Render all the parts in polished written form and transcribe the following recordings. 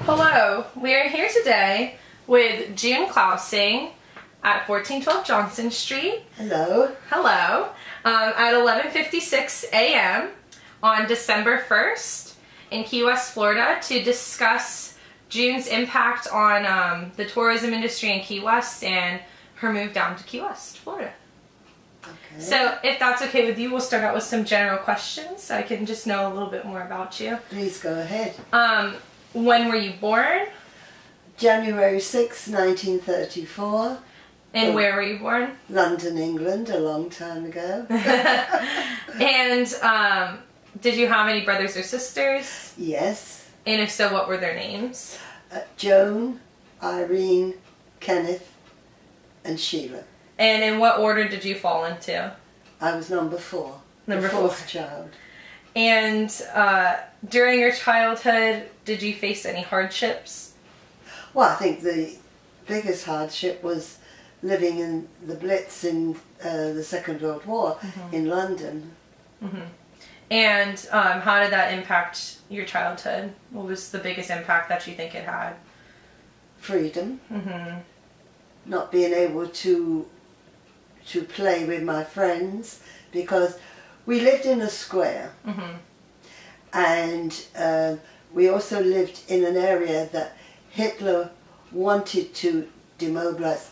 Hello, we are here today with June Klausing at 1412 Johnson Street. Hello. Hello. At 11:56 a.m. on December 1st in Key West, Florida to discuss June's impact on the tourism industry in Key West and her move down to Key West, Florida. Okay. So if that's okay with you, we'll start out with some general questions so I can just know a little bit more about you. Please go ahead. When were you born? January 6, 1934. And where were you born? London, England, a long time ago. And did you have any brothers or sisters? Yes. And if so, what were their names? Joan, Irene, Kenneth, and Sheila. And in what order did you fall into? I was number 4. Number the 4. fourth child. And during your childhood, did you face any hardships? Well, I think the biggest hardship was living in the Blitz in the Second World War in London. Mm-hmm. And how did that impact your childhood? What was the biggest impact that you think it had? Freedom. Mm-hmm. Not being able to play with my friends, because we lived in a square, and we also lived in an area that Hitler wanted to demobilize,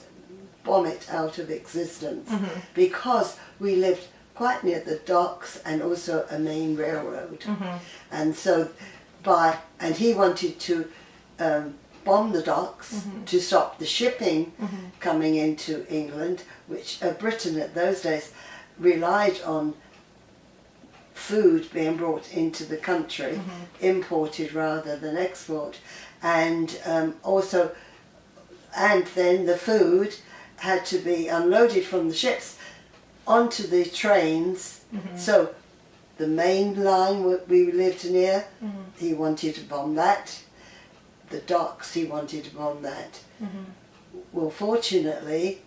bomb it out of existence, because we lived quite near the docks and also a main railroad. And so and he wanted to bomb the docks to stop the shipping coming into England, which Britain at those days relied on food being brought into the country, imported rather than export, and then the food had to be unloaded from the ships onto the trains. So the main line we lived near, he wanted to bomb that. The docks, he wanted to bomb that. Well, fortunately,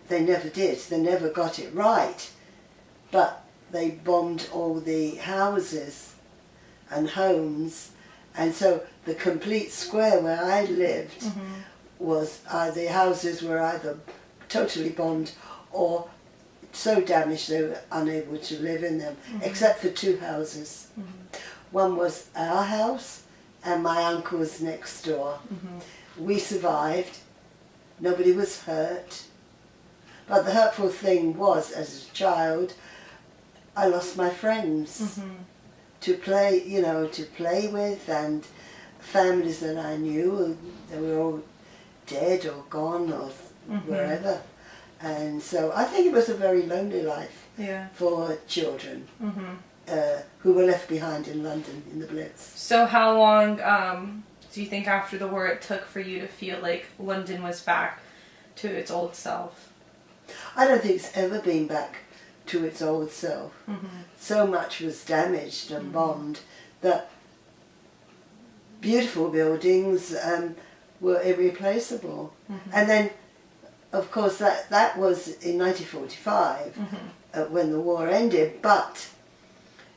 they never did. They never got it right. But they bombed all the houses and homes, and so the complete square where I lived was the houses were either totally bombed or so damaged they were unable to live in them, except for 2 houses. One was our house and my uncle's next door. We survived. Nobody was hurt. But the hurtful thing was, as a child, I lost my friends to play, to play with, and families that I knew, they were all dead or gone or wherever. And so I think it was a very lonely life for children who were left behind in London in the Blitz. So how long do you think after the war it took for you to feel like London was back to its old self? I don't think it's ever been back to its old self. So much was damaged and bombed that beautiful buildings were irreplaceable. And then, of course, that was in 1945 when the war ended, but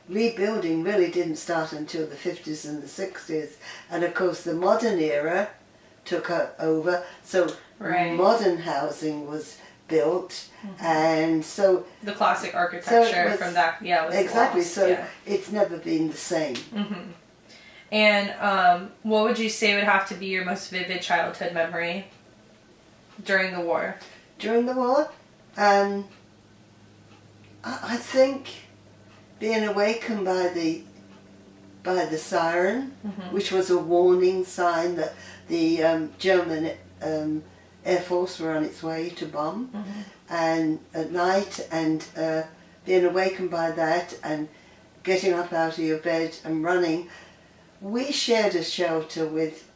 rebuilding really didn't start until the 50s and the 60s. And of course the modern era took over, so modern housing was built, and so the classic architecture from that was exactly lost. So it's never been the same. And what would you say would have to be your most vivid childhood memory during the war? During the war, I think being awakened by the siren, which was a warning sign that the German Air Force were on its way to bomb, and at night, and being awakened by that and getting up out of your bed and running. We shared a shelter with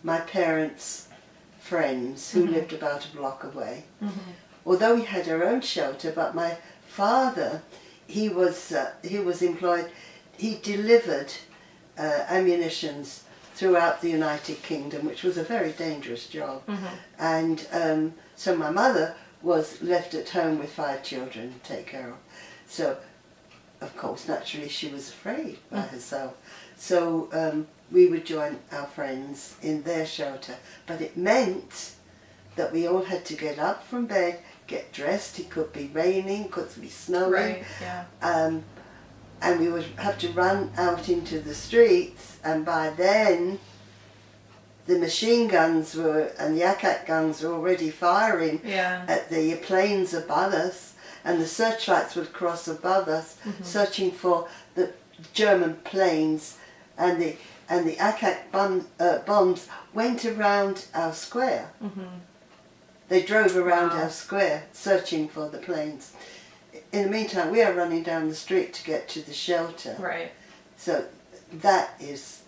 my parents' friends who lived about a block away. Although we had our own shelter, but my father, he was employed, he delivered ammunitions throughout the United Kingdom, which was a very dangerous job. And so my mother was left at home with 5 children to take care of. So of course, naturally she was afraid by herself. So we would join our friends in their shelter. But it meant that we all had to get up from bed, get dressed. It could be raining, could be snowing. Right, yeah. And we would have to run out into the streets, and by then the machine guns and the ack guns were already firing at the planes above us, and the searchlights would cross above us, searching for the German planes, and the ack bombs went around our square. They drove around our square searching for the planes. In the meantime, we are running down the street to get to the shelter. Right. So that is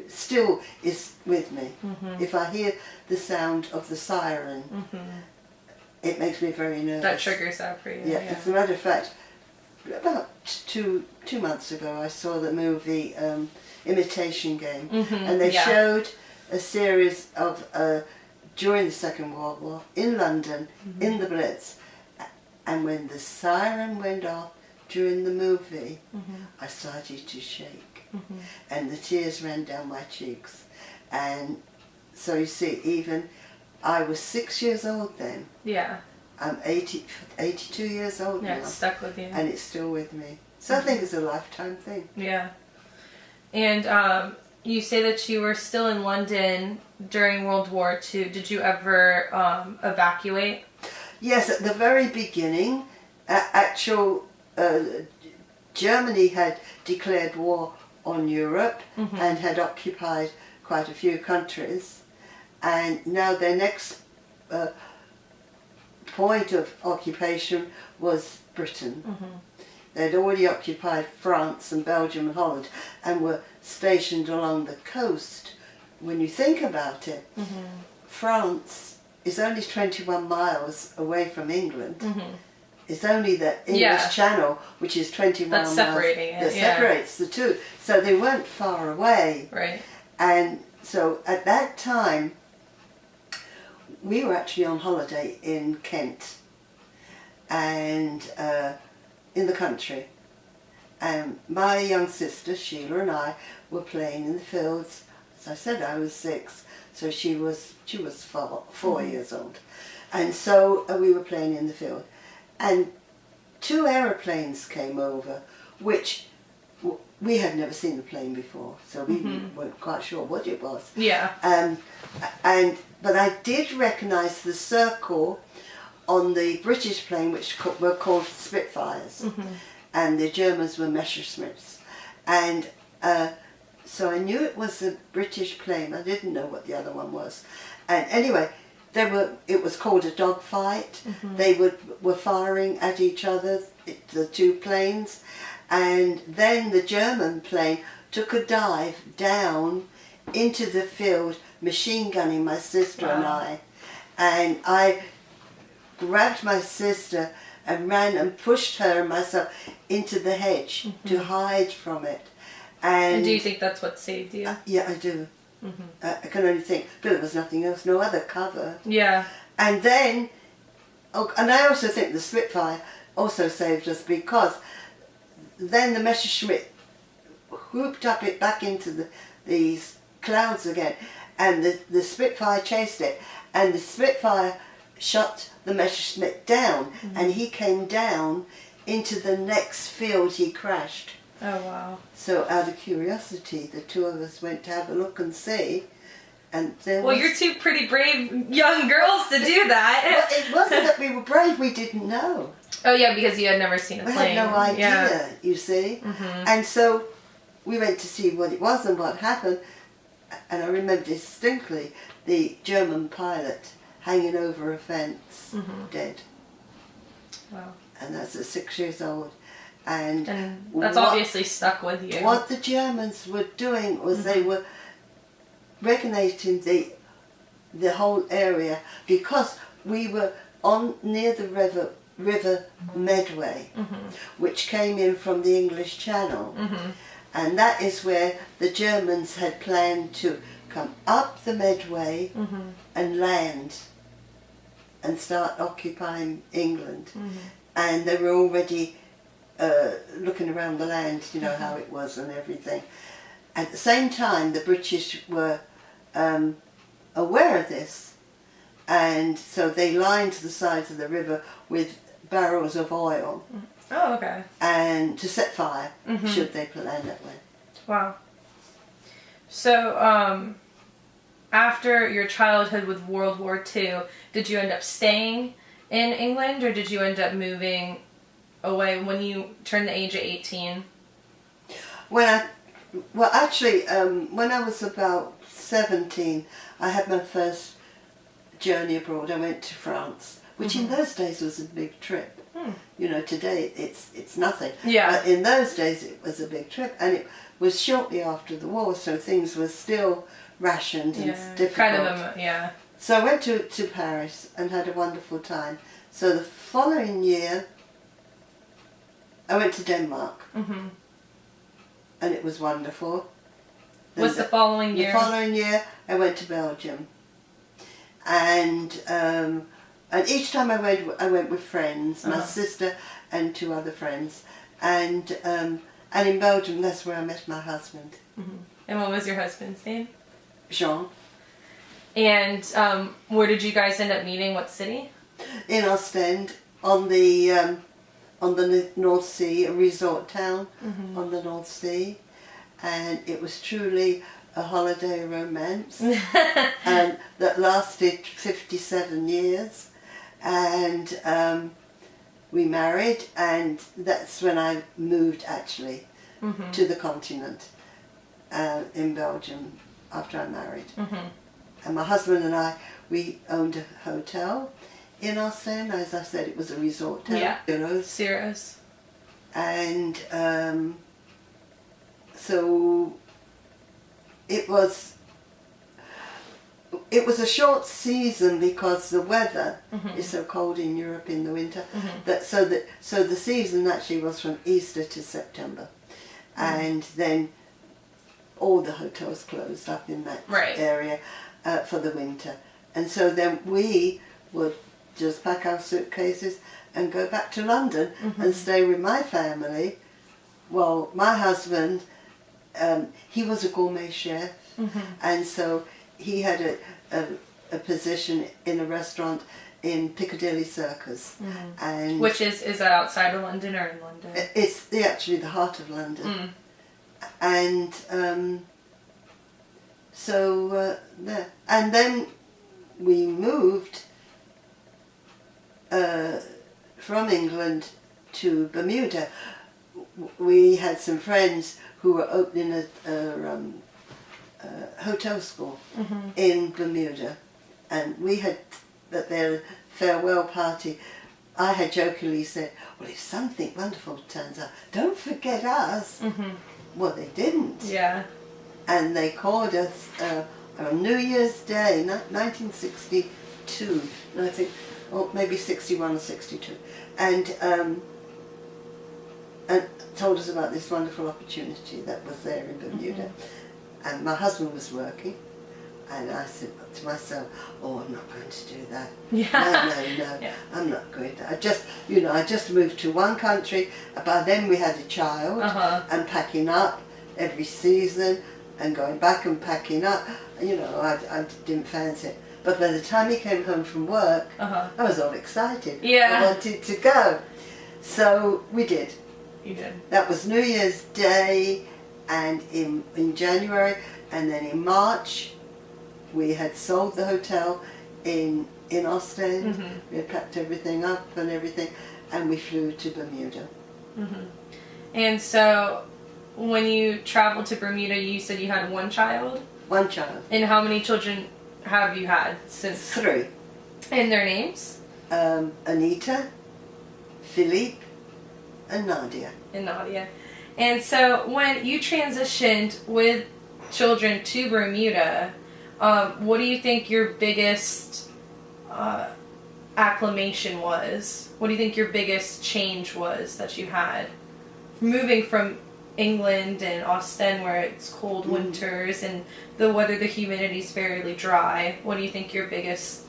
still is with me. If I hear the sound of the siren, it makes me very nervous. That triggers that for you. Yeah, as a matter of fact, about two months ago I saw the movie Imitation Game, and they showed a series of during the Second World War in London, in the Blitz, and when the siren went off during the movie, I started to shake. And the tears ran down my cheeks. And so you see, even I was 6 years old then. Yeah. I'm 82 years old now. Yeah, it's stuck with you. And it's still with me. So I think it's a lifetime thing. Yeah. And you say that you were still in London during World War II. Did you ever evacuate? Yes, at the very beginning, Germany had declared war on Europe and had occupied quite a few countries, and now their next point of occupation was Britain. They'd already occupied France and Belgium and Holland and were stationed along the coast. When you think about it, France is only 21 miles away from England. It's only the English Channel, which is 21 miles. That's separating it. That separates the two. So they weren't far away. Right. And so at that time, we were actually on holiday in Kent, and in the country. And my young sister, Sheila, and I were playing in the fields. As I said, I was 6, so she was 4 years old. And so we were playing in the field. And 2 aeroplanes came over, which we had never seen the plane before, so we weren't quite sure what it was. Yeah. But I did recognise the circle on the British plane, which were called Spitfires, and the Germans were Messerschmitts. And so I knew it was a British plane. I didn't know what the other one was. And anyway, it was called a dogfight. They were firing at each other, the 2 planes, and then the German plane took a dive down into the field, machine gunning my sister and I. And I grabbed my sister and ran and pushed her and myself into the hedge to hide from it. And do you think that's what saved you? Yeah, I do. I can only think, but there was nothing else, no other cover. Yeah. And then, and I also think the Spitfire also saved us, because then the Messerschmitt whooped up it back into these clouds again, and the Spitfire chased it, and the Spitfire shot the Messerschmitt down, and he came down into the next field he crashed. Oh, wow. So out of curiosity, the 2 of us went to have a look and see, and there Well, you're 2 pretty brave young girls to do that. Well, it wasn't that we were brave, we didn't know. Oh, yeah, because you had never seen a plane. We had no idea, you see. And so we went to see what it was and what happened, and I remember distinctly the German pilot hanging over a fence, dead. Wow. And that's at 6 years old. And that's obviously stuck with you. What the Germans were doing was they were regulating the whole area, because we were near the river Medway, which came in from the English Channel. And that is where the Germans had planned to come up the Medway and land and start occupying England. And they were already looking around the land, you know, how it was and everything. At the same time, the British were aware of this, and so they lined the sides of the river with barrels of oil. Oh, okay. And to set fire, should they land that way. Wow. So, after your childhood with World War II, did you end up staying in England, or did you end up moving away when you turned the age of 18? When I was about 17, I had my first journey abroad. I went to France, which in those days was a big trip. You know, today it's nothing. Yeah. But in those days it was a big trip, and it was shortly after the war, so things were still rationed and difficult. Kind of, yeah. So I went to Paris and had a wonderful time. So the following year, I went to Denmark, and it was wonderful. What's the following year? The following year, I went to Belgium, and each time I went with friends, my sister and 2 other friends, and in Belgium, that's where I met my husband. And what was your husband's name? Jean. And where did you guys end up meeting? What city? In Ostend, on the North Sea, a resort town on the North Sea, and it was truly a holiday romance and that lasted 57 years, and we married, and that's when I moved actually to the continent in Belgium after I married. And my husband and I, we owned a hotel in Ostend. As I said, it was a resort town. Yeah. Ciros. And so it was a short season because the weather is so cold in Europe in the winter. So the season actually was from Easter to September, and then all the hotels closed up in that area for the winter. And so then we would just pack our suitcases and go back to London and stay with my family. Well, my husband, he was a gourmet chef, and so he had a position in a restaurant in Piccadilly Circus. And which is that outside of London or in London? It's actually the heart of London. And so there. And then we moved from England to Bermuda. We had some friends who were opening a hotel school in Bermuda, and we had at their farewell party, I had jokingly said, well, if something wonderful turns up, don't forget us. Well, they didn't. Yeah. And they called us on New Year's Day, 1962, and I think, or maybe 61 or 62, and told us about this wonderful opportunity that was there in Bermuda. And my husband was working, and I said to myself, oh, I'm not going to do that. No, Yeah. I'm not going to. I just moved to one country. By then we had a child, and packing up every season, and going back and packing up. I didn't fancy it. But by the time he came home from work, I was all excited. Yeah. I wanted to go. So we did. You did. That was New Year's Day, and in January, and then in March we had sold the hotel in Ostend. We had packed everything up and everything, and we flew to Bermuda. And so when you traveled to Bermuda, you said you had 1 child? 1 child. And how many children have you had since? 3. And their names? Anita, Philippe, and Nadia. And so when you transitioned with children to Bermuda, what do you think your biggest acclimation was? What do you think your biggest change was that you had? Moving from England and Ostend, where it's cold winters and the humidity is fairly dry, what do you think your biggest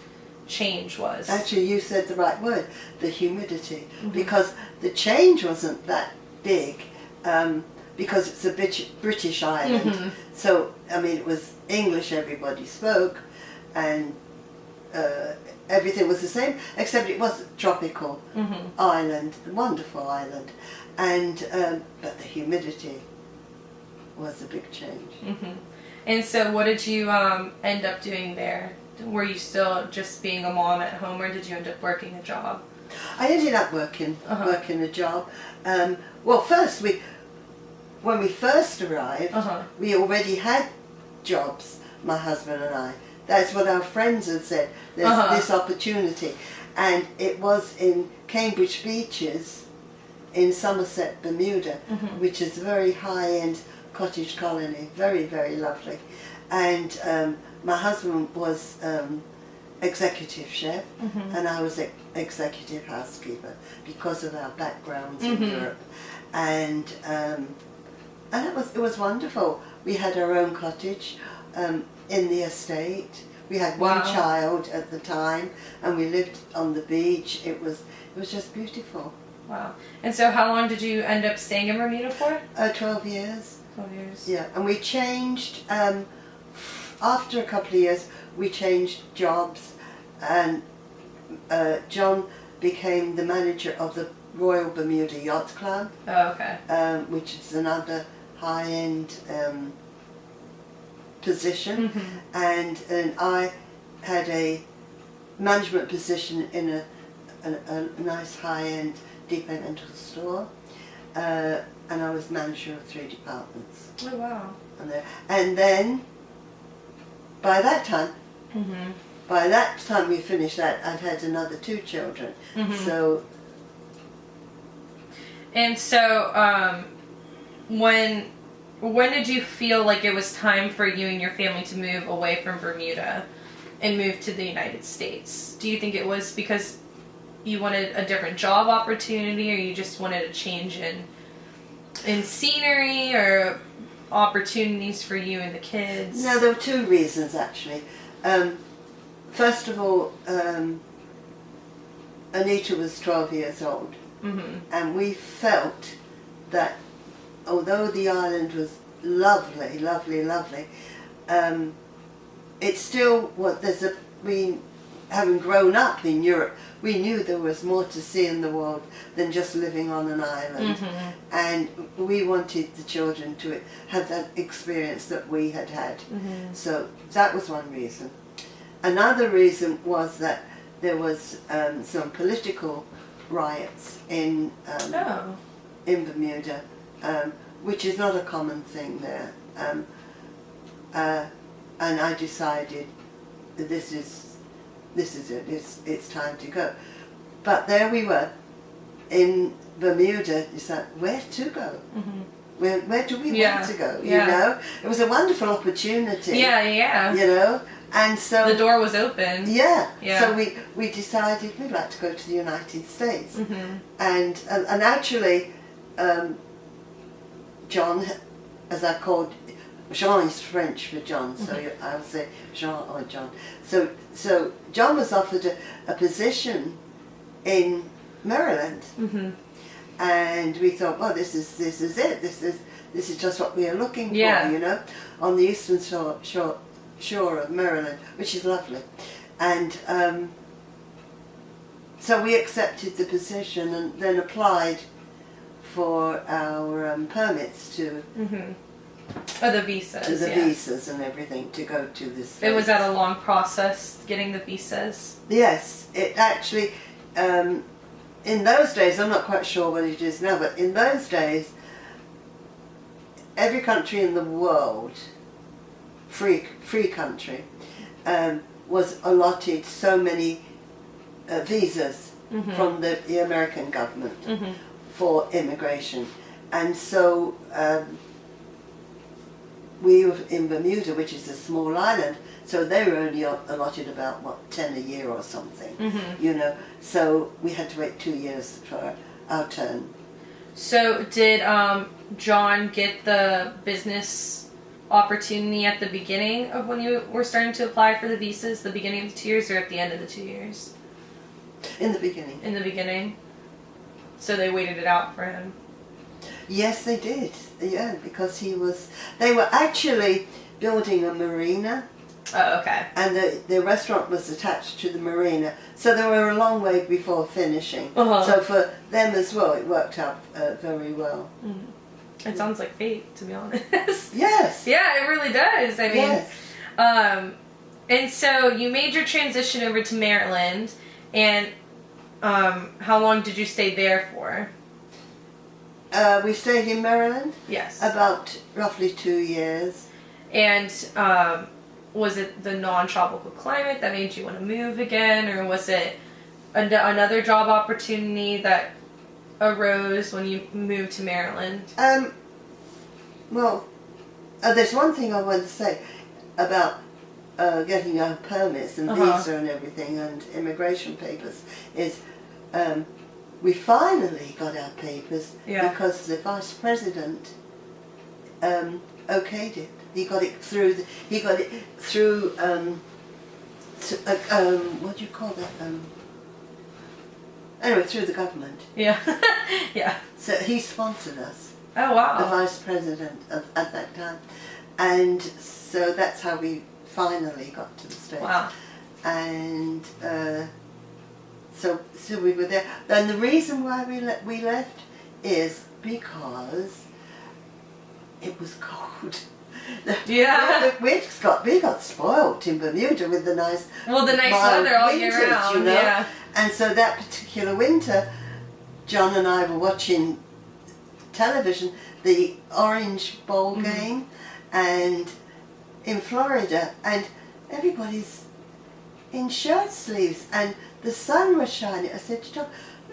change was? Actually, you said the right word, the humidity, because the change wasn't that big because it's a British island. Mm-hmm. So, I mean, it was English everybody spoke, and everything was the same, except it was a tropical island, a wonderful island. And but the humidity was a big change. And so what did you end up doing there? Were you still just being a mom at home, or did you end up working a job? I ended up working a job. Well, first when we first arrived, we already had jobs, my husband and I. That's what our friends had said. There's this opportunity, and it was in Cambridge Beaches, in Somerset, Bermuda, which is a very high-end cottage colony, very, very lovely. And my husband was executive chef, and I was executive housekeeper because of our backgrounds in Europe. And it was wonderful. We had our own cottage in the estate. We had one child at the time, and we lived on the beach. It was just beautiful. Wow. And so how long did you end up staying in Bermuda for? 12 years. 12 years. Yeah, and we changed, after a couple of years, we changed jobs, and John became the manager of the Royal Bermuda Yacht Club. Oh, okay. Which is another high-end position, and I had a management position in a nice high-end departmental store, and I was manager of 3 departments. Oh, wow. And then by that time we finished that, I'd had another 2 children. So. And so, when did you feel like it was time for you and your family to move away from Bermuda and move to the United States? Do you think it was because you wanted a different job opportunity, or you just wanted a change in scenery or opportunities for you and the kids? No, there were 2 reasons actually. First of all, Anita was 12 years old, and we felt that although the island was lovely, lovely, lovely, it's what having grown up in Europe, we knew there was more to see in the world than just living on an island. And we wanted the children to have that experience that we had had. So that was one reason. Another reason was that there was some political riots in Bermuda, which is not a common thing there. And I decided this is it, it's time to go. But there we were in Bermuda. It's like, where to go? Where do we want to go? You know, it was a wonderful opportunity. Yeah. You know, and so the door was open. Yeah. So we decided we'd like to go to the United States, and actually, John, as I called. Jean is French for John, so I'll say Jean or John. So John was offered a position in Maryland, and we thought, well, this is it. This is just what we are looking for, you know, on the eastern shore of Maryland, which is lovely. And so we accepted the position and then applied for our permits to. Oh, the visas. Visas and everything to go to this. Was that a long process getting the visas? Yes, it actually. In those days, I'm not quite sure what it is now, but in those days, every country in the world, free country, was allotted so many visas from the American government for immigration, and so. We were in Bermuda, which is a small island, so they were only allotted about, 10 a year or something, you know, so we had to wait 2 years for our turn. So did John get the business opportunity at the beginning of when you were starting to apply for the visas, the beginning of the 2 years, or at the end of the 2 years? In the beginning. In the beginning? So they waited it out for him? Yes, they did. Yeah, because they were actually building a marina. Oh, okay. And the restaurant was attached to the marina, so they were a long way before finishing. So for them as well, it worked out very well. It sounds like fate, to be honest. Yes. Yeah, it really does. I mean, yes. And so you made your transition over to Maryland, and how long did you stay there for? We stayed in Maryland. Yes. About roughly 2 years. And was it the non-tropical climate that made you want to move again, or was it another job opportunity that arose when you moved to Maryland? Well, there's one thing I want to say about getting our permits and visa and everything and immigration papers is we finally got our papers because the vice president okayed it. He got it through. What do you call that? Anyway, through the government. Yeah. Yeah. So he sponsored us. Oh wow. The vice president at that time, and so that's how we finally got to the States. Wow. And so we were there. And the reason why we left is because it was cold. Yeah. We got spoiled in Bermuda with the nice weather all year winters, round. you know? Yeah. And so that particular winter, John and I were watching television, the Orange Bowl game, and in Florida, and everybody's in shirt sleeves, and the sun was shining. I said to John,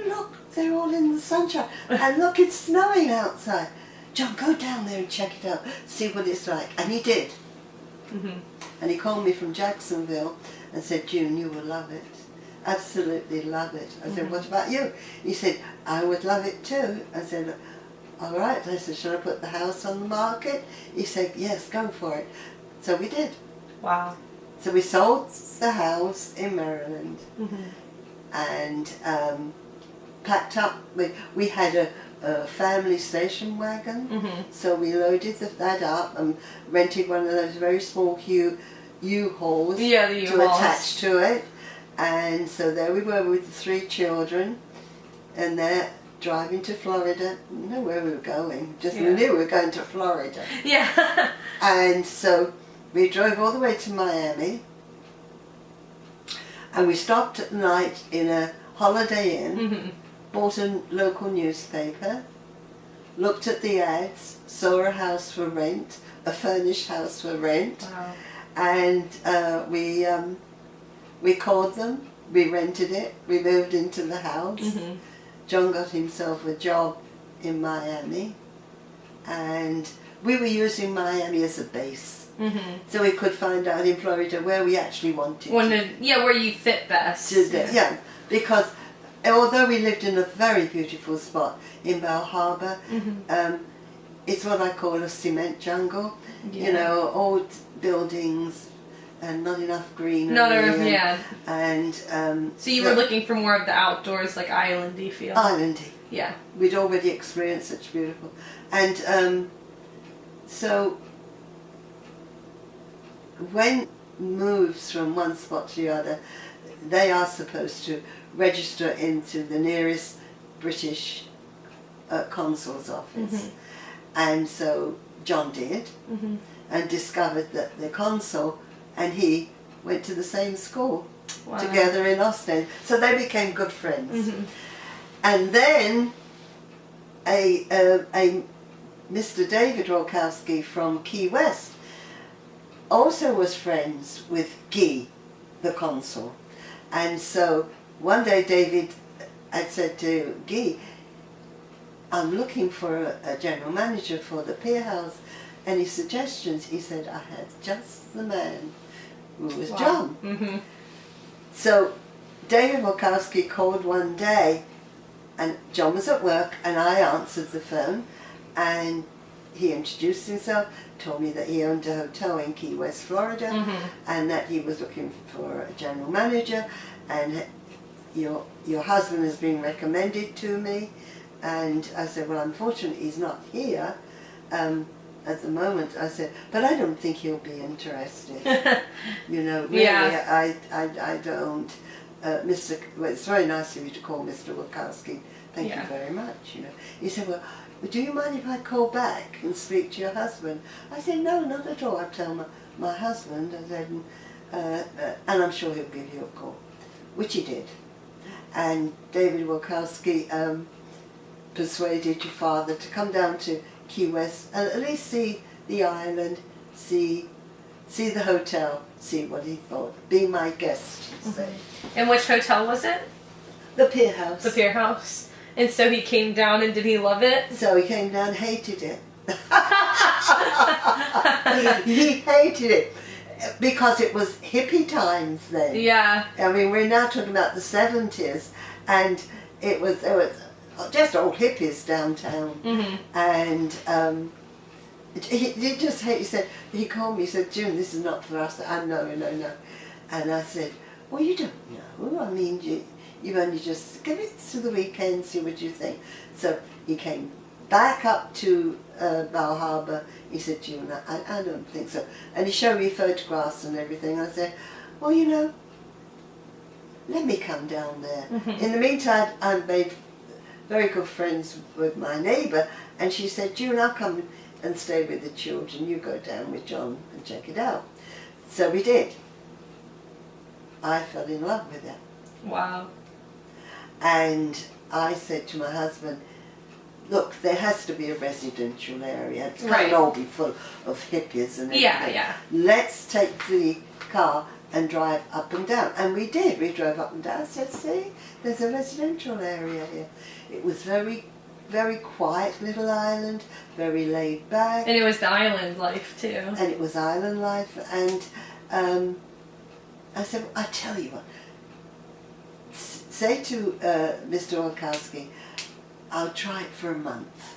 look, they're all in the sunshine, and look, it's snowing outside. John, go down there and check it out, see what it's like. And he did. And he called me from Jacksonville and said, June, you will love it. Absolutely love it. I said, what about you? He said, I would love it too. I said, all right. I said, should I put the house on the market? He said, yes, go for it. So we did. Wow. So we sold the house in Maryland and packed up. We had a family station wagon, so we loaded that up and rented one of those very small U-Hauls to attach to it. And so there we were with the 3 children, and they're driving to Florida. We didn't know where we were going, just we knew we were going to Florida. Yeah. And so we drove all the way to Miami, and we stopped at night in a Holiday Inn, bought a local newspaper, looked at the ads, saw a house for rent, a furnished house for rent, and we called them, we rented it, we moved into the house. John got himself a job in Miami, and we were using Miami as a base. So we could find out in Florida where we actually wanted to. Yeah, where you fit best. Yeah, because although we lived in a very beautiful spot in Bal Harbour, it's what I call a cement jungle. You know, old buildings and not enough greenery. And so you were looking for more of the outdoors, like islandy feel. Islandy. Yeah. We'd already experienced such beautiful. And so when moves from one spot to the other, they are supposed to register into the nearest British consul's office. And so John did, and discovered that the consul and he went to the same school together in Austin. So they became good friends. And then a Mr. David Rolkowski from Key West also was friends with Guy, the consul. And so one day David had said to Guy, I'm looking for a general manager for the Pier House. Any suggestions? He said, I had just the man, who was John. So David Rolkowski called one day, and John was at work, and I answered the phone, and he introduced himself, told me that he owned a hotel in Key West, Florida, and that he was looking for a general manager, and your husband has been recommended to me, And I said, well, unfortunately, he's not here at the moment. I said, but I don't think he'll be interested. You know, really, Yeah. I don't. Well, it's very nice of you to call Mr. Wilkowski. Thank you very much, you know. He said, well, do you mind if I call back and speak to your husband? I said, no, not at all. I'll tell my husband. I said, and I'm sure he'll give you a call, which he did. And David Wilkowski persuaded your father to come down to Key West and at least see the island, see the hotel, see what he thought. Be my guest, he said. And which hotel was it? The Pier House. The Pier House. And so he came down, and did he love it? So he came down, hated it. He hated it because it was hippie times then. Yeah. I mean, we're now talking about the 70s, and there was just old hippies downtown. And he just hated. He said, he called me. He said, June, this is not for us. I know. And I said, well, you don't know. I mean, you've only just give it to the weekend, see what you think. So he came back up to Bar Harbour. He said, June, I don't think so. And he showed me photographs and everything. I said, well, you know, let me come down there. In the meantime, I made very good friends with my neighbour, and she said, June, I'll come and stay with the children. You go down with John and check it out. So we did. I fell in love with it. Wow. And I said to my husband, look, there has to be a residential area. It can't all be full of hippies and everything. Yeah. Let's take the car and drive up and down. And we did. We drove up and down. I said, see, there's a residential area here. It was very, very quiet little island, very laid back. And it was the island life, too. And it was island life. And I said, I tell you what, say to Mr. Wilkowski, I'll try it for a month.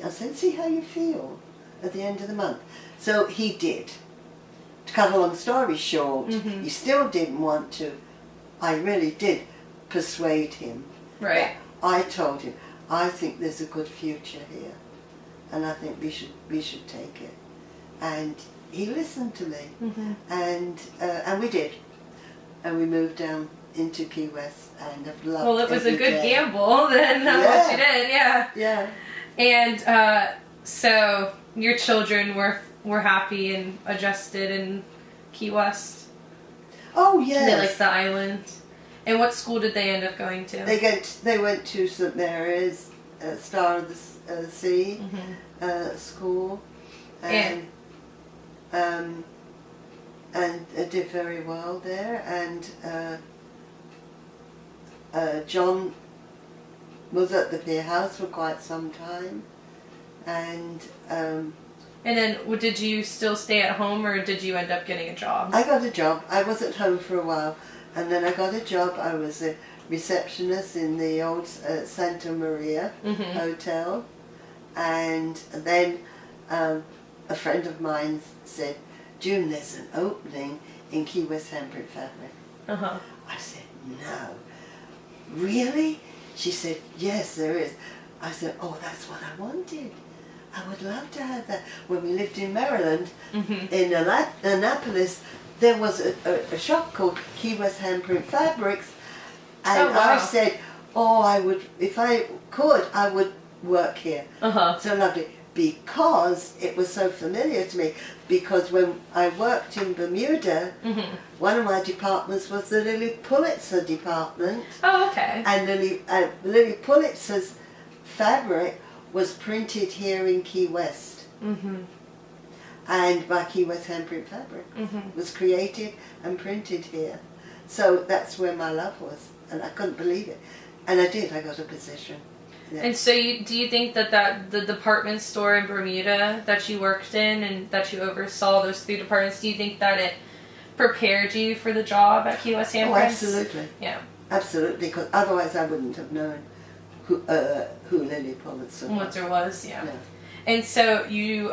I said, see how you feel at the end of the month. So he did. To cut a long story short, he still didn't want to. I really did persuade him. Right. I told him, I think there's a good future here, and I think we should take it. And he listened to me, and we did, and we moved down into Key West, and I've loved. Well, it was a good day. gamble then. What you did, Yeah. And so your children were happy and adjusted in Key West. Oh yes. They liked the island. And what school did they end up going to? They went to St. Mary's, Star of the Sea school, and did very well there. And John was at the Pier House for quite some time, and then did you still stay at home, or did you end up getting a job? I got a job. I was at home for a while, and then I got a job. I was a receptionist in the old Santa Maria Hotel, and then a friend of mine said, June, there's an opening in Key West Handprint Fabric. I said, no. Really? She said, yes, there is. I said, oh, that's what I wanted. I would love to have that. When we lived in Maryland, in Annapolis, there was a shop called Key West Handprint Fabrics, and I said, oh, I would, if I could, I would work here. So lovely. Because it was so familiar to me, because when I worked in Bermuda, one of my departments was the Lily Pulitzer department. Oh, okay. And Lily Pulitzer's fabric was printed here in Key West. And by Key West Handprint Fabric was created and printed here. So that's where my love was, and I couldn't believe it. And I did, I got a position. Yeah. And so do you think that the department store in Bermuda that you worked in and that you oversaw those 3 departments, do you think that it prepared you for the job at Key West Handprints? Oh, absolutely. Yeah. Absolutely, because otherwise I wouldn't have known who Lily Pulitzer was. Yeah. And so you,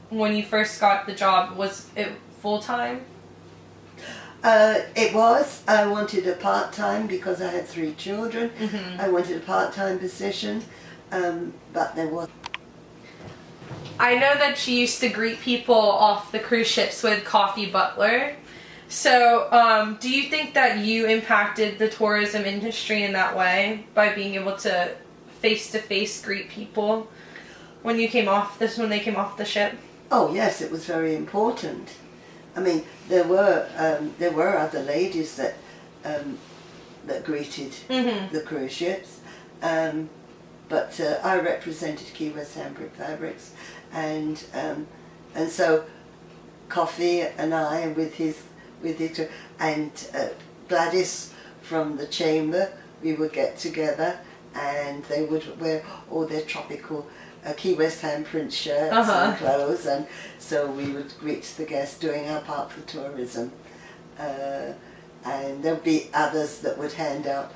when you first got the job, was it full-time? It was. I wanted a part-time because I had 3 children. I wanted a part-time position, but there was. I know that you used to greet people off the cruise ships with coffee butler. So, do you think that you impacted the tourism industry in that way by being able to face-to-face greet people when they came off the ship? Oh yes, it was very important. I mean, there were other ladies that greeted the cruise ships, but I represented Key West Handbrick Fabrics, and so Coffee and I with it, and Gladys from the chamber, we would get together, and they would wear all their tropical Key West handprint shirts and clothes, and so we would greet the guests doing our part for tourism. And there'd be others that would hand out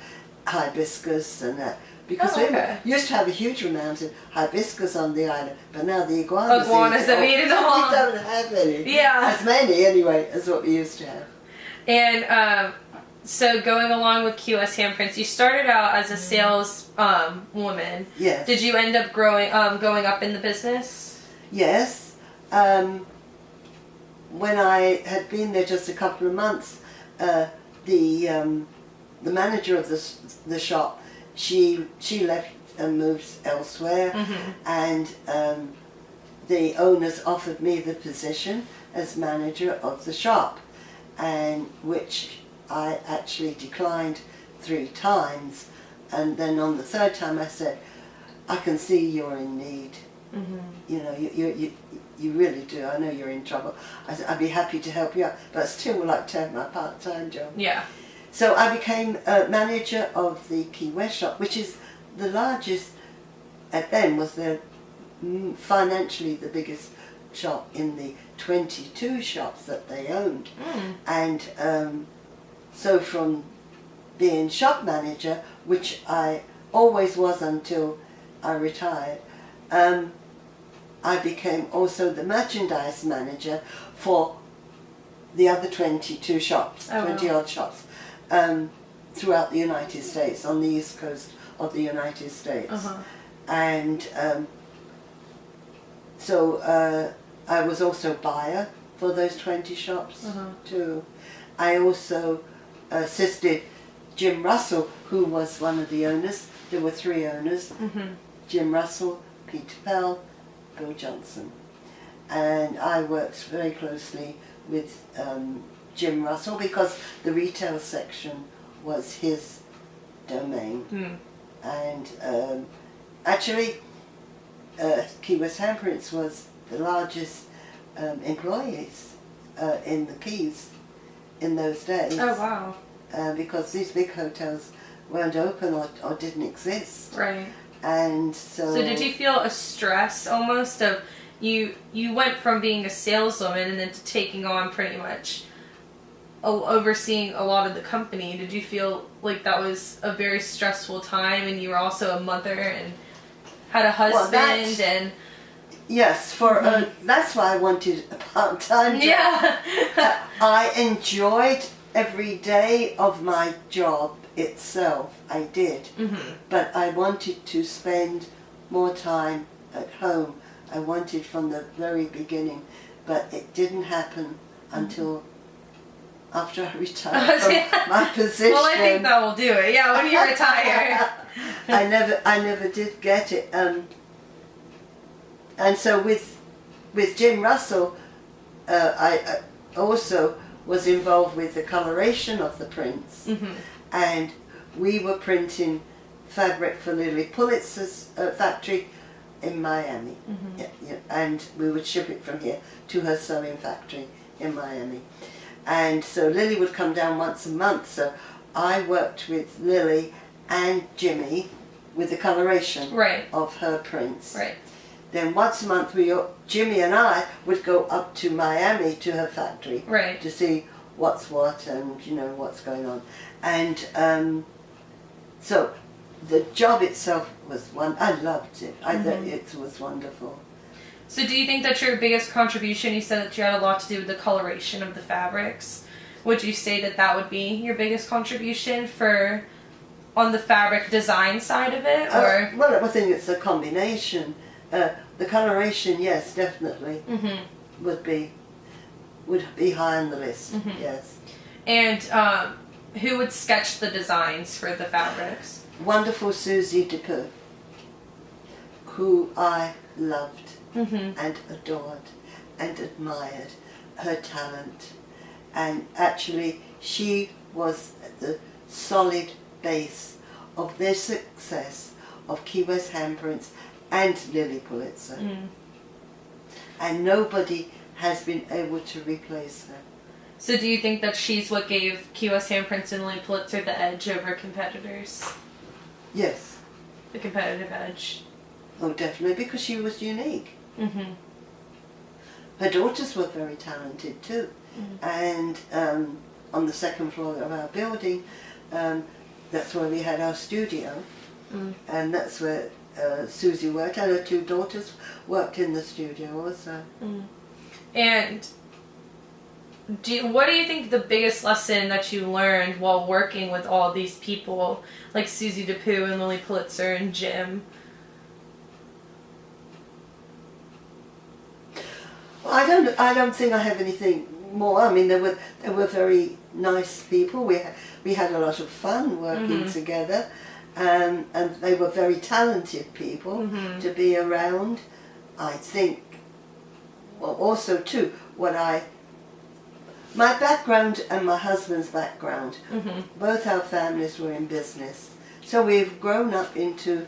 hibiscus and that, because we used to have a huge amount of hibiscus on the island, but now the iguanas have eaten them all. We don't have any. Yeah. As many anyway as what we used to have. And so going along with QS Handprints, you started out as a sales woman. Yes. Did you end up going up in the business? Yes. When I had been there just a couple of months, the manager of the shop, she left and moved elsewhere, and the owners offered me the position as manager of the shop, and which I actually declined 3 times, and then on the 3rd time I said, I can see you're in need. You know, you really do. I know you're in trouble. I said, I'd be happy to help you out, but I still would like to have my part-time job. Yeah. So I became manager of the Key West shop, which is the largest, at then was the financially the biggest shop in the 22 shops that they owned. And so from being shop manager, which I always was until I retired, I became also the merchandise manager for the other 22 shops, 20 odd shops, throughout the United States, on the east coast of the United States. And so I was also buyer for those 20 shops too. I also assisted Jim Russell, who was one of the owners. There were 3 owners, Jim Russell, Peter Pell, Bill Johnson. And I worked very closely with Jim Russell because the retail section was his domain. And actually, Key West Handprints was the largest employees in the Keys in those days. Oh wow. Because these big hotels weren't open or didn't exist. Right. And so did you feel a stress almost of you went from being a saleswoman and then to taking on pretty much overseeing a lot of the company? Did you feel like that was a very stressful time, and you were also a mother and had a husband? And yes, that's why I wanted a part-time job. Yeah. I enjoyed every day of my job itself, I did, but I wanted to spend more time at home. I wanted from the very beginning, but it didn't happen until after I retired from my position. Well, I think that will do it. Yeah, when you retire. I never did get it. And so with Jim Russell, I also was involved with the coloration of the prints, and we were printing fabric for Lily Pulitzer's factory in Miami, and we would ship it from here to her sewing factory in Miami. And so Lily would come down once a month, so I worked with Lily and Jimmy with the coloration of her prints. Right. Then once a month, Jimmy and I would go up to Miami to her factory to see what's what and what's going on. And so the job itself was I loved it. I thought it was wonderful. So do you think that your biggest contribution, you said that you had a lot to do with the coloration of the fabrics, Would you say that that would be your biggest contribution for on the fabric design side of it, or? Well, I think it's a combination. The coloration, yes, definitely would be high on the list. Yes. And who would sketch the designs for the fabrics? Wonderful Susie DePoo, who I loved and adored and admired her talent, and actually she was the solid base of their success of Key West handprints and Lily Pulitzer, and nobody has been able to replace her. So do you think that she's what gave Key West handprints and Lily Pulitzer the edge over competitors? Yes. The competitive edge. Oh, definitely, because she was unique. Her daughters were very talented too, and on the second floor of our building, that's where we had our studio, and that's where Susie worked, and her two daughters worked in the studio also. And what do you think the biggest lesson that you learned while working with all these people, like Susie DePoo and Lily Pulitzer and Jim? Well, I don't think I have anything more. I mean, they were very nice people. We had a lot of fun working together, and they were very talented people to be around. I think. Well, also too, my background and my husband's background, both our families were in business, so we've grown up into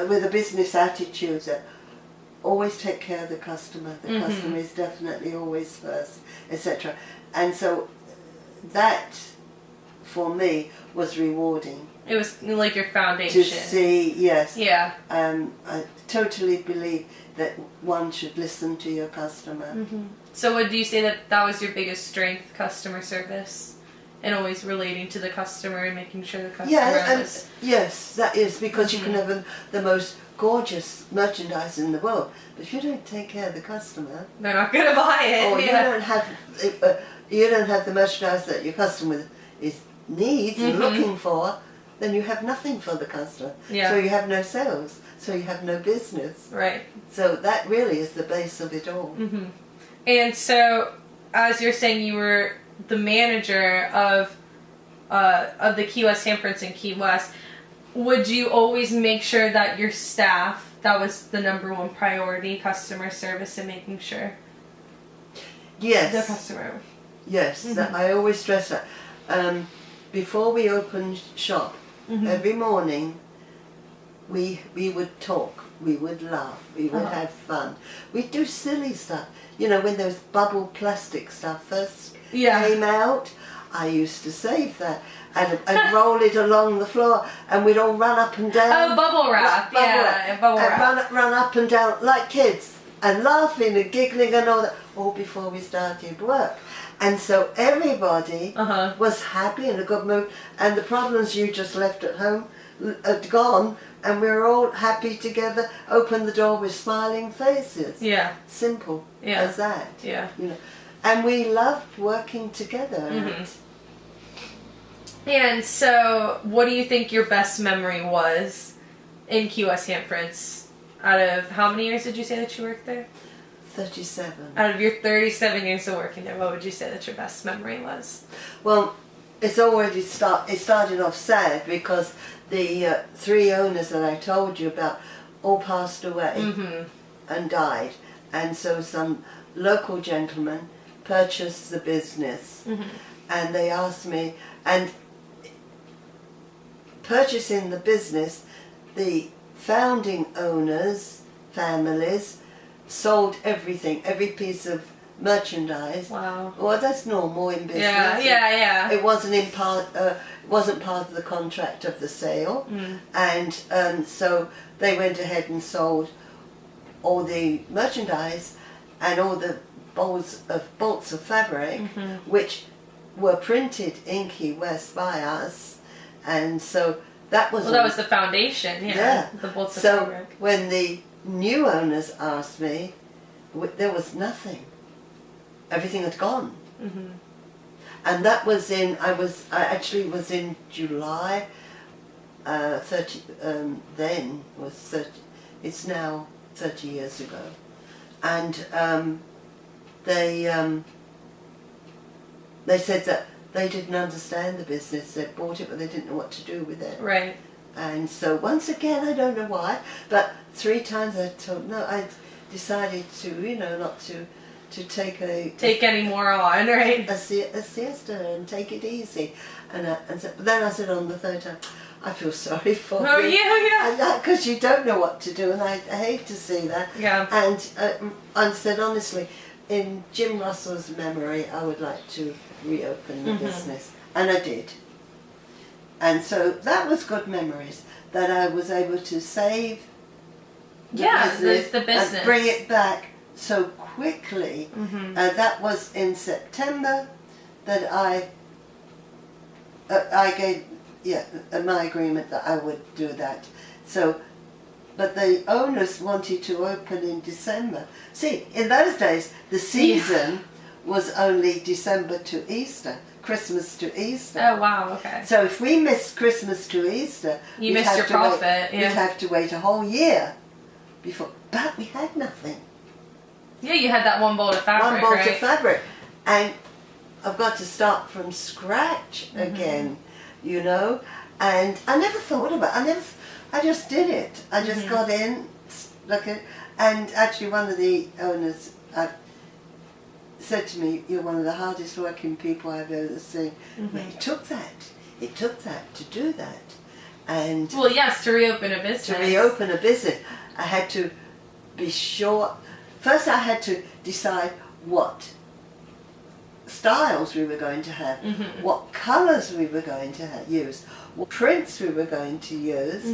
with a business attitude that always take care of the customer. The customer is definitely always first, etc. And so that, for me, was rewarding. It was like your foundation. To see, yes. Yeah. I totally believe that one should listen to your customer. So would you say that that was your biggest strength, customer service, and always relating to the customer and making sure the customer was... Yes, that is, because you can have the most gorgeous merchandise in the world, but if you don't take care of the customer, they're not going to buy it. Or you don't have the merchandise that your customer needs and looking for, then you have nothing for the customer. Yeah. So you have no sales, so you have no business. Right. So that really is the base of it all. And so, as you're saying, you were the manager of the Key West handprints in Key West. Would you always make sure that your staff, that was the number one priority, customer service and making sure? Yes. The customer. Yes, I always stress that. Before we opened shop, every morning we would talk, we would laugh, we would have fun. We'd do silly stuff. You know, when those bubble plastic stuff first came out, I used to save that and roll it along the floor, and we'd all run up and down. Oh, bubble wrap. Bubble wrap. Run up and down like kids, and laughing and giggling and all that, all before we started work. And so everybody was happy, in a good mood, and the problems you just left at home had gone, and we were all happy together, opened the door with smiling faces. Yeah. Simple as that. Yeah. You know. And we loved working together. And so, what do you think your best memory was in Key West handprints? Out of how many years did you say that you worked there? 37. Out of your 37 years of working there, what would you say that your best memory was? Well, it's already it started off sad because the 3 owners that I told you about all passed away and died. And so some local gentlemen purchased the business and they asked me, and purchasing the business, the founding owners, families, sold everything, every piece of merchandise. Wow. Well, that's normal in business. Yeah. It wasn't part of the contract of the sale, and so they went ahead and sold all the merchandise and all the bolts of fabric, which were printed in Key West by us, and so that was. Well, that was the foundation. Yeah. The bolts of fabric. So when the new owners asked me, there was nothing. Everything had gone. And that was I actually was in July 30, then was 30, it's now 30 years ago. And they said that they didn't understand the business. They bought it, but they didn't know what to do with it. Right. And so once again, I don't know why, but 3 times I told, no, I decided to, not to take any more on, right? a siesta and take it easy. And so, but then I said on the 3rd time, I feel sorry for you. Oh, yeah. Because you don't know what to do, and I hate to see that. Yeah. And I said, honestly, in Jim Russell's memory, I would like to reopen the business. And I did. And so that was good memories, that I was able to save the business, the business. And bring it back so quickly. That was in September that I gave my agreement that I would do that. So, but the owners wanted to open in December. See, in those days, the season was only December to Easter, Christmas to Easter. Oh, wow, okay. So if we missed Christmas to Easter, you missed your profit. We'd have to wait a whole year before. But we had nothing. Yeah, you had that one bolt of fabric, One bolt of fabric. And I've got to start from scratch again, And I never thought about it. I just did it. I just got in, and actually one of the owners said to me, "You're one of the hardest working people I've ever seen." But it took that to do that. And well, yes, to reopen a business. I had to be sure. First, I had to decide what styles we were going to have, what colours we were going to use, what prints we were going to use,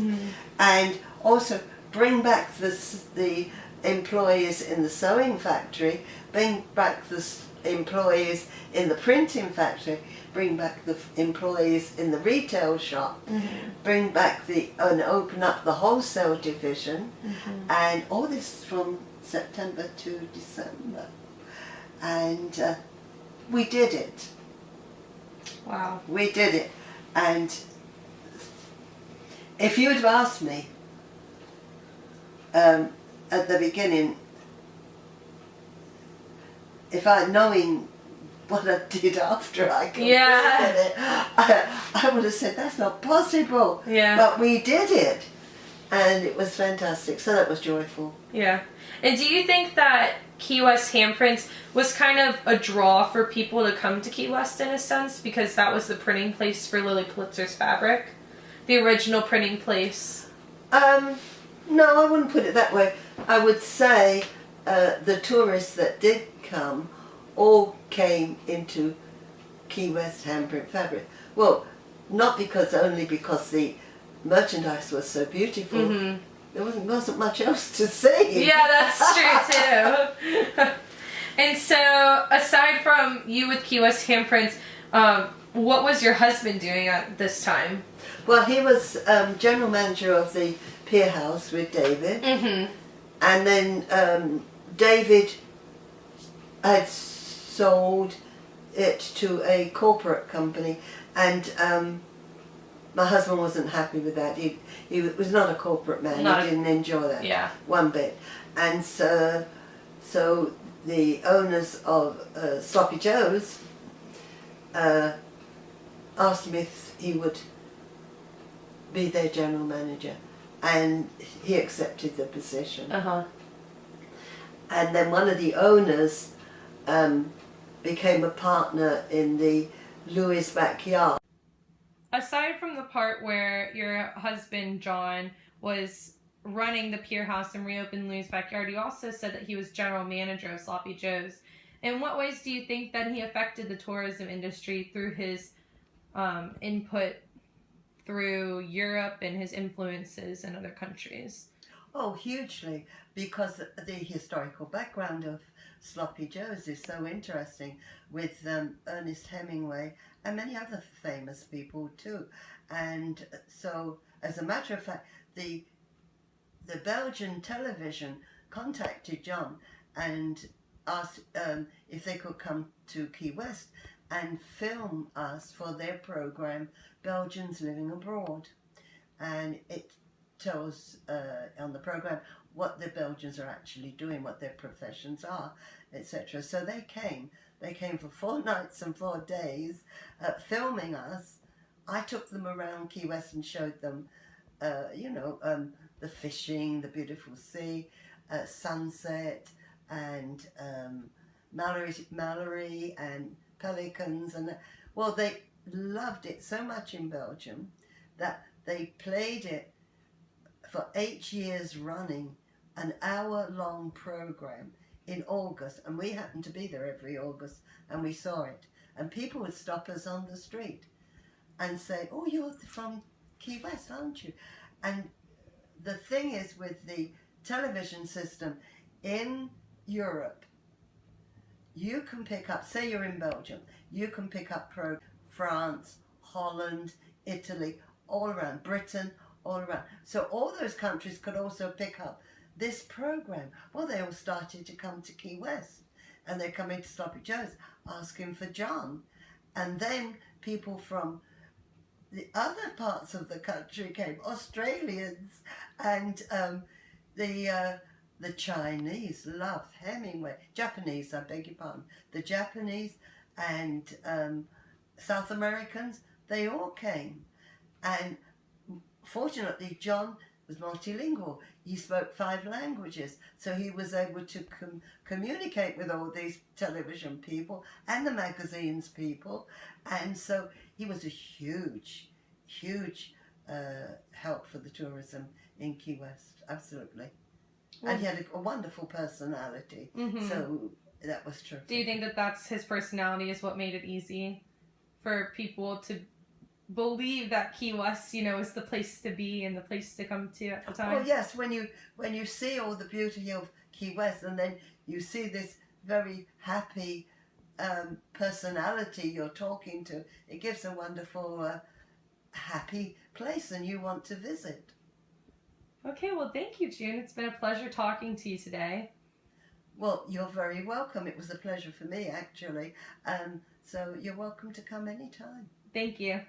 and also bring back the employees in the sewing factory, bring back the employees in the printing factory, bring back the employees in the retail shop, bring back and open up the wholesale division, and all this from September to December. And we did it. Wow. We did it. And if you'd have asked me at the beginning, knowing what I did after I completed it, I would have said, that's not possible. Yeah. But we did it. And it was fantastic. So that was joyful. Yeah. And do you think that Key West Handprints was kind of a draw for people to come to Key West in a sense, because that was the printing place for Lily Pulitzer's fabric? The original printing place? No, I wouldn't put it that way. I would say the tourists that did come all came into Key West handprint fabric. Well, not only because the merchandise was so beautiful. There wasn't much else to see. Yeah, that's true too. And so, aside from you with Key West Handprints, what was your husband doing at this time? Well, he was general manager of the Pier House with David. And then David had sold it to a corporate company, and my husband wasn't happy with that. He was not a corporate man. He didn't enjoy that one bit. And so the owners of Sloppy Joe's asked him if he would be their general manager, and he accepted the position. And then one of the owners became a partner in the Louis' backyard. Aside from the part where your husband, John, was running the Pier House and reopened Louis' backyard, you also said that he was general manager of Sloppy Joe's. In what ways do you think that he affected the tourism industry through his input through Europe and his influences in other countries? Oh, hugely, because the historical background of Sloppy Joe's is so interesting, with Ernest Hemingway and many other famous people too. And so, as a matter of fact, the Belgian television contacted John and asked if they could come to Key West and film us for their program, Belgians Living Abroad. And it tells on the program what the Belgians are actually doing, what their professions are, etc. So they came for 4 nights and 4 days filming us. I took them around Key West and showed them the fishing, the beautiful sea, sunset, and Mallory and pelicans, and well, they loved it so much in Belgium that they played it for 8 years running, an hour-long program in August, and we happened to be there every August, and we saw it, and people would stop us on the street and say, "Oh, you're from Key West, aren't you?" And the thing is, with the television system in Europe, you can pick up, say you're in Belgium, you can pick up France, Holland, Italy, all around, Britain, all around. So all those countries could also pick up this program. Well, they all started to come to Key West, and they're coming to Sloppy Joe's asking for John. And then people from the other parts of the country came, Australians, and the Chinese loved Hemingway. Japanese, I beg your pardon. The Japanese and South Americans, they all came. And fortunately, John was multilingual. He spoke 5 languages, so he was able to communicate with all these television people and the magazines people. And so he was a huge help for the tourism in Key West, absolutely. And he had a wonderful personality, so that was true. Do you think that that's his personality is what made it easy for people to believe that Key West, is the place to be and the place to come to at the time? Oh yes, when you see all the beauty of Key West, and then you see this very happy personality you're talking to, it gives a wonderful, happy place, and you want to visit. Okay, well, thank you, June. It's been a pleasure talking to you today. Well, you're very welcome. It was a pleasure for me, actually. So you're welcome to come anytime. Thank you.